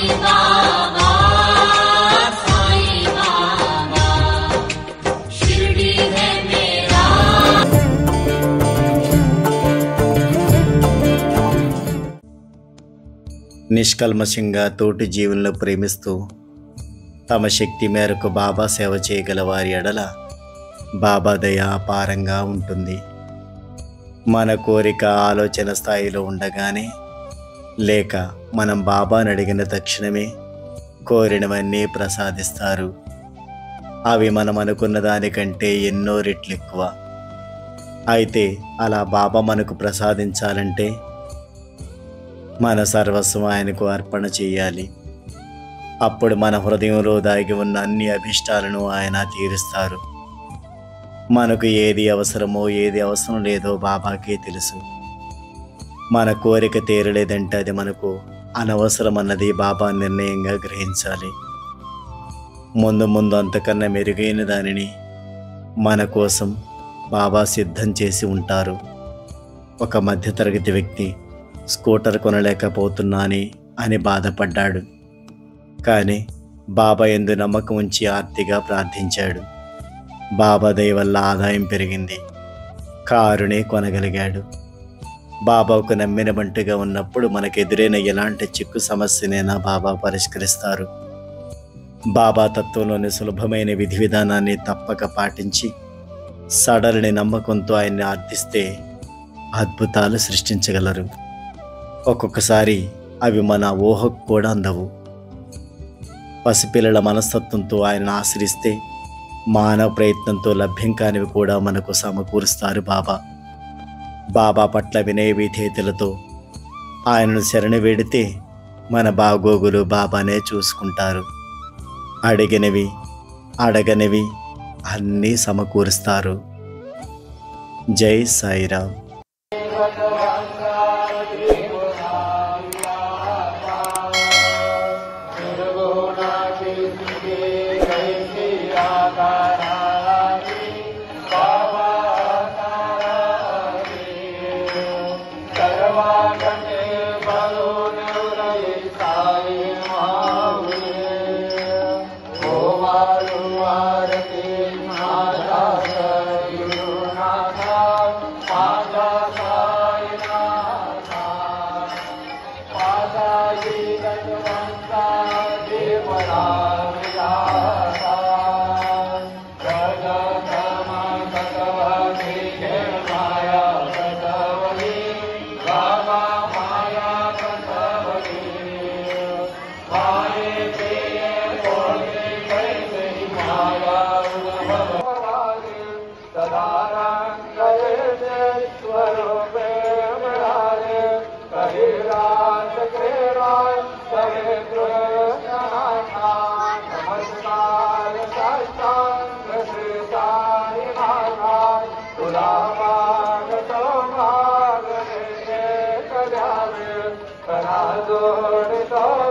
बाबा साईं बाबा शिरडी है मेरा। నిష్కల్మషంగా తోటి జీవులను ప్రేమిస్తూ తమ శక్తి మేరకు బాబా సేవ చేయగల వారి ఎడల బాబా దయ అపారంగా ఉంటుంది. మన కోరిక ఆలోచన స్థాయిలో ఉండగానే లేక మనం బాబాను అడిగిన తక్షణమే కోరినవన్నీ ప్రసాదిస్తారు. అవి మనం అనుకున్న దానికంటే ఎన్నో రెట్లు ఎక్కువ. అయితే అలా బాబా మనకు ప్రసాదించాలంటే మన సర్వస్వం ఆయనకు అర్పణ చేయాలి. అప్పుడు మన హృదయంలో దాగి ఉన్న అన్ని అభిష్టాలను ఆయన తీరుస్తారు. మనకు ఏది అవసరమో ఏది అవసరం లేదో బాబాకే తెలుసు. మన కోరిక తీరలేదంటే అది మనకు అనవసరం అన్నది బాబా నిర్ణయంగా గ్రహించాలి. ముందు ముందు అంతకన్నా మెరుగైన దానిని మన కోసం బాబా సిద్ధం చేసి ఉంటారు. ఒక మధ్యతరగతి వ్యక్తి స్కూటర్ కొనలేకపోతున్నాని అని బాధపడ్డాడు. కానీ బాబా యందు నమ్మకం ఉంచి ఆర్తిగా ప్రార్థించాడు. బాబా దయ వల్ల ఆదాయం పెరిగింది. కారునే కొనగలిగాడు. బాబాకు నమ్మిన బంటుగా ఉన్నప్పుడు మనకు ఎదురైన ఎలాంటి చిక్కు సమస్యనైనా బాబా పరిష్కరిస్తారు. బాబా తత్వంలోని సులభమైన విధి విధానాన్ని తప్పక పాటించి సడలని నమ్మకంతో ఆయన్ని అర్థిస్తే అద్భుతాలు సృష్టించగలరు. ఒక్కొక్కసారి అవి మన ఊహకు కూడా అందవు. పసిపిల్లల మనస్తత్వంతో ఆయనను ఆశ్రయిస్తే మానవ ప్రయత్నంతో లభ్యం కానివి కూడా మనకు సమకూరుస్తారు బాబా. బాబా పట్ల వినయ విధేయతలతో ఆయనను శరణు వేడితే మన బాగోగులు బాబానే చూసుకుంటారు. అడిగినవి అడగనివి అన్నీ సమకూరుస్తారు. జై సాయిరామ్. जोड़ तो